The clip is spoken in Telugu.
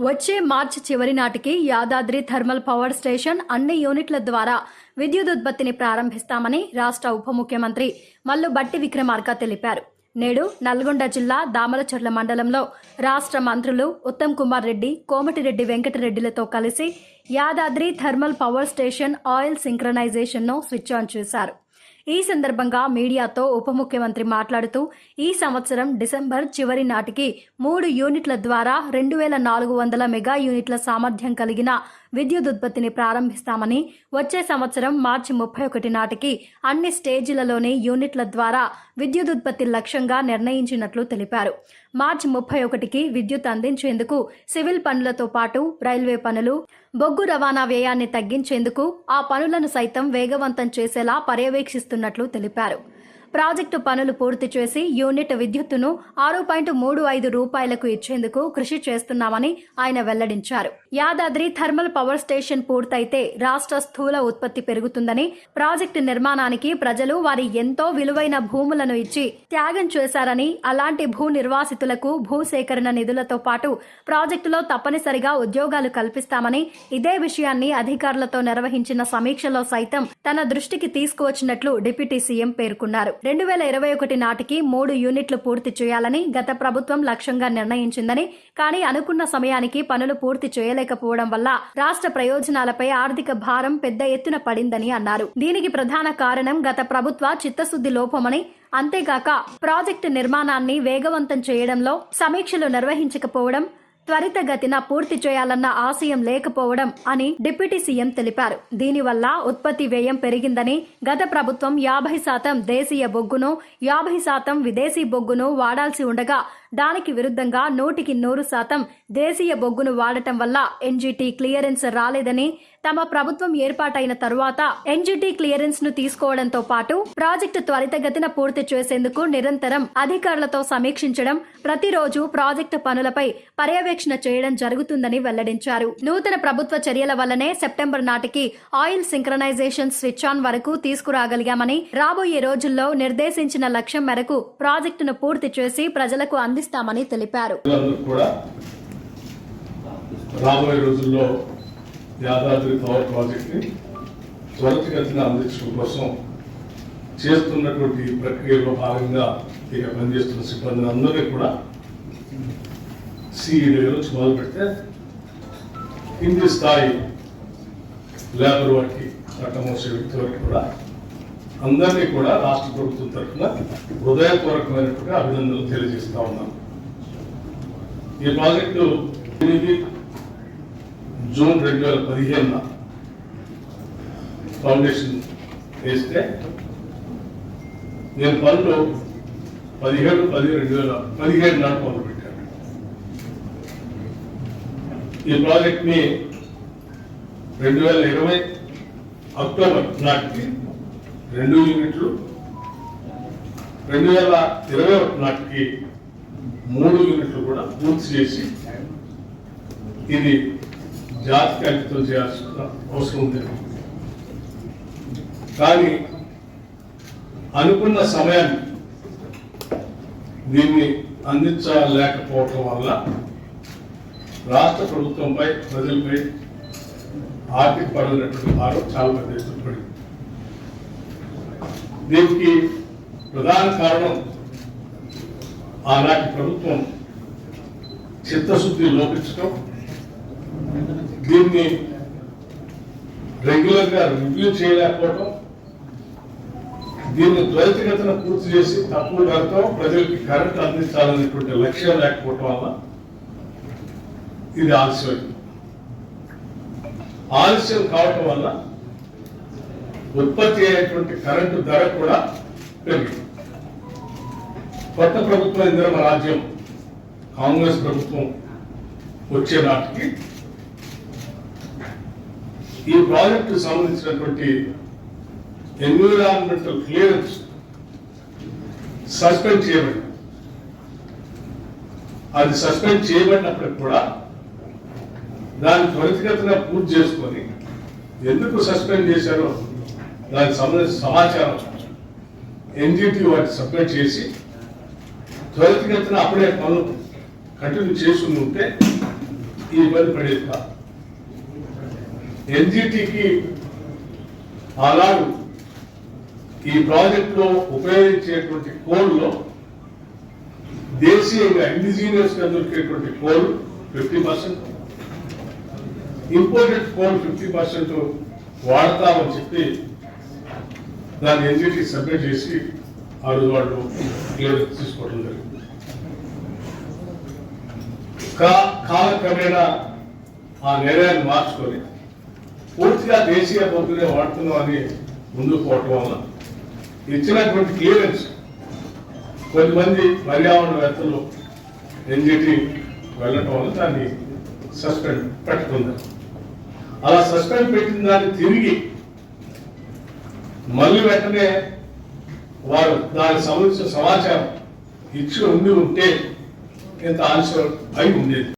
వచ్చే మార్చి చివరి నాటికి యాదాద్రి థర్మల్ పవర్ స్టేషన్ అన్ని యూనిట్ల ద్వారా విద్యుత్ ఉత్పత్తిని ప్రారంభిస్తామని రాష్ట్ర ఉప ముఖ్యమంత్రి మల్లు భట్టి విక్రమార్క తెలిపారు. నేడు నల్గొండ జిల్లా దామరచర్ల మండలంలో రాష్ట్ర మంత్రులు ఉత్తమ్ కుమార్ రెడ్డి, కోమటిరెడ్డి వెంకటరెడ్డిలతో కలిసి Yadadri thermal power station oil సింక్రనైజేషన్ను స్విచ్ ఆన్ చేశారు. ఈ సందర్భంగా మీడియాతో ఉప ముఖ్యమంత్రి మాట్లాడుతూ ఈ సంవత్సరం డిసెంబర్ చివరి నాటికి 3 యూనిట్ల ద్వారా 2400 మెగా యూనిట్ల సామర్థ్యం కలిగిన విద్యుత్ ఉత్పత్తిని ప్రారంభిస్తామని, వచ్చే సంవత్సరం మార్చి 31 నాటికి అన్ని స్టేజీలలోని యూనిట్ల ద్వారా విద్యుత్ ఉత్పత్తి లక్ష్యంగా నిర్ణయించినట్లు తెలిపారు. మార్చి 31కి విద్యుత్ అందించేందుకు సివిల్ పనులతో పాటు రైల్వే పనులు, బొగ్గు రవాణా వ్యయాన్ని తగ్గించేందుకు ఆ పనులను సైతం వేగవంతం చేసేలా పర్యవేక్షిస్తున్నట్లు తెలిపారు. ప్రాజెక్టు పనులు పూర్తి చేసి యూనిట్ విద్యుత్తును 6.35 రూపాయలకు ఇచ్చేందుకు కృషి చేస్తున్నామని ఆయన వెల్లడించారు. యాదాద్రి థర్మల్ పవర్ స్టేషన్ పూర్తయితే రాష్ట్ర స్థూల ఉత్పత్తి పెరుగుతుందని, ప్రాజెక్టు నిర్మాణానికి ప్రజలు వారి ఎంతో విలువైన భూములను ఇచ్చి త్యాగం చేశారని, అలాంటి భూ నిర్వాసితులకు భూసేకరణ నిధులతో పాటు ప్రాజెక్టులో తప్పనిసరిగా ఉద్యోగాలు కల్పిస్తామని, ఇదే విషయాన్ని అధికారులతో నిర్వహించిన సమీక్షలో సైతం తన దృష్టికి తీసుకువచ్చినట్లు డిప్యూటీ సీఎం పేర్కొన్నారు. 2021 నాటికి 3 యూనిట్లు పూర్తి చేయాలని గత ప్రభుత్వం లక్ష్యంగా నిర్ణయించిందని, కానీ అనుకున్న సమయానికి పనులు పూర్తి చేయలేకపోవడం వల్ల రాష్ట్ర ప్రయోజనాలపై ఆర్థిక భారం పెద్ద ఎత్తున పడిందని అన్నారు. దీనికి ప్రధాన కారణం గత ప్రభుత్వ చిత్తశుద్ధి లోపమని, అంతేగాక ప్రాజెక్టు నిర్మాణాన్ని వేగవంతం చేయడంలో సమీక్షలు నిర్వహించకపోవడం, త్వరితగతిన పూర్తి చేయాలన్న ఆశయం లేకపోవడం అని డిప్యూటీ సీఎం తెలిపారు. దీనివల్ల ఉత్పత్తి వ్యయం పెరిగిందని, గత ప్రభుత్వం 50% దేశీయ బొగ్గును, 50% విదేశీ బొగ్గును వాడాల్సి ఉండగా దానికి విరుద్ధంగా 100% దేశీయ బొగ్గును వాడటం వల్ల ఎన్జీటీ క్లియరెన్స్ రాలేదని, తమ ప్రభుత్వం ఏర్పాటైన తరువాత ఎన్జీటీ క్లియరెన్స్ ను తీసుకోవడంతో పాటు ప్రాజెక్టు త్వరితగతిన పూర్తి చేసేందుకు నిరంతరం అధికారులతో సమీక్షించడం, ప్రతిరోజు ప్రాజెక్టు పనులపై పర్యవేక్షణ చేయడం జరుగుతుందని వెల్లడించారు. నూతన ప్రభుత్వ చర్యల వల్లనే సెప్టెంబర్ నాటికి ఆయిల్ సింక్రనైజేషన్ స్విచ్ ఆన్ వరకు తీసుకురాగలిగామని, రాబోయే రోజుల్లో నిర్దేశించిన లక్ష్యం మేరకు ప్రాజెక్టును పూర్తి చేసి ప్రజలకు అందిస్తామని తెలిపారు. రాబోయే రోజుల్లో యాదాద్రి పవర్ ప్రాజెక్ట్ ని త్వరితగతిన అందించడం కోసం చేస్తున్నటువంటి ప్రక్రియలో భాగంగా ఇక పనిచేస్తున్న సిబ్బంది అందరినీ కూడా సిఈడి నుంచి మొదలు పెడితే కింది స్థాయి లేబర్ వారికి చట్టమోసే వ్యక్తి వరకు కూడా అందరినీ కూడా రాష్ట్ర ప్రభుత్వం తరఫున హృదయపూర్వకమైనటువంటి అభినందనలు తెలియజేస్తా ఉన్నాం. ఈ ప్రాజెక్టు జూన్ 2015 ఫౌండేషన్ వేస్తే నేను పనులు 17/10/2017 నాడు మొదలుపెట్టాను. ఈ ప్రాజెక్ట్ ని 2020 అక్టోబర్ నాటికి 2 యూనిట్లు, 2021 నాటికి 3 యూనిట్లు కూడా పూర్తి చేసి ఇది జాతికి అంకితం చేయాల్సిన అవసరం ఉంది. కానీ అనుకున్న సమయాన్ని దీన్ని అందించలేకపోవటం వల్ల రాష్ట్ర ప్రభుత్వంపై, ప్రజలపై ఆర్థిక పరమైనటువంటి భారం చాలా పెద్ద ఎత్తున పడింది. దీనికి ప్రధాన కారణం ఆనాటి ప్రభుత్వం చిత్తశుద్ధి లోపించడం, దీన్ని రెగ్యులర్ గా రివ్యూ చేయలేకపోవడం, దీన్ని త్వరితగతిన పూర్తి చేసి తక్కువ ధరతో ప్రజలకి కరెంట్ అందించాలనేటువంటి లక్ష్యం లేకపోవటం వల్ల ఇది ఆలస్యం కావటం వల్ల ఉత్పత్తి అయ్యేటువంటి కరెంటు ధర కూడా పెరిగింది. కొత్త ప్రభుత్వం ఇందిరమ రాజ్యం కాంగ్రెస్ ప్రభుత్వం వచ్చే నాటికి ఈ ప్రాజెక్టు సంబంధించినటువంటి ఎన్విరాన్మెంటల్ క్లియరెన్స్ సస్పెండ్ చేయబడింది. అది సస్పెండ్ చేయబడినప్పటికి కూడా దాన్ని త్వరితగతిన పూర్తి చేసుకొని, ఎందుకు సస్పెండ్ చేశారో దానికి సంబంధించిన సమాచారం ఎన్జిటి వాటికి సబ్మిట్ చేసి త్వరితగతిన అప్పుడే పనులు కంటిన్యూ చేసి ఉంటే ఈ ఇబ్బంది పడేది కాదు. ఎన్జిటికి ఆనాడు ఈ ప్రాజెక్టులో ఉపయోగించేటువంటి కోల్లో దేశీయంగా ఇండిజినియస్ గా దొరికేటువంటి కోల్ 50%, ఇంపోర్టెడ్ కోల్ 50% వాడతామని చెప్పి దాన్ని ఎన్జిటి సబ్మిట్ చేసి ఆ రోజు వాళ్ళు క్లియరెన్స్ తీసుకోవడం జరిగింది. కాలక్రమేణా ఆ నిర్ణయాన్ని మార్చుకొని పూర్తిగా దేశీయ బొగ్గునే వాడుతున్నాం అని ముందుకు పోవటం వల్ల ఇచ్చినటువంటి క్లియరెన్స్ కొంతమంది పర్యావరణవేత్తలు ఎన్జిటి వెళ్ళటం వల్ల దాన్ని సస్పెండ్ పెట్టుకుంది. అలా సస్పెండ్ పెట్టిన దాన్ని తిరిగి మళ్ళీ వెంటనే వారు దానికి సంబంధించిన సమాచారం ఇచ్చి ఉంటే ఇంత ఆలస్యం అయి ఉండేది.